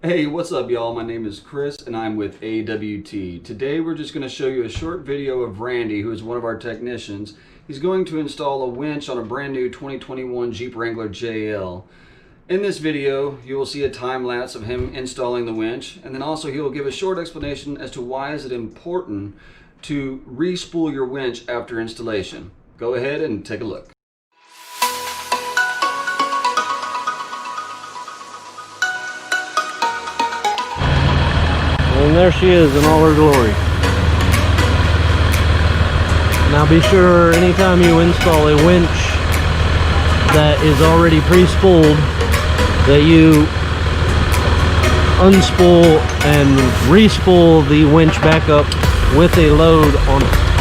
Hey, what's up y'all? My name is Chris and I'm with AWT. Today we're just going to show you a short video of Randy, who is one of our technicians. He's going to install a winch on a brand new 2021 Jeep Wrangler JL. In this video, you will see a time lapse of him installing the winch, and then also he will give a short explanation as to why is it important to re-spool your winch after installation. Go ahead and take a look. And there she is in all her glory. Now be sure anytime you install a winch that is already pre-spooled that you unspool and re-spool the winch back up with a load on it.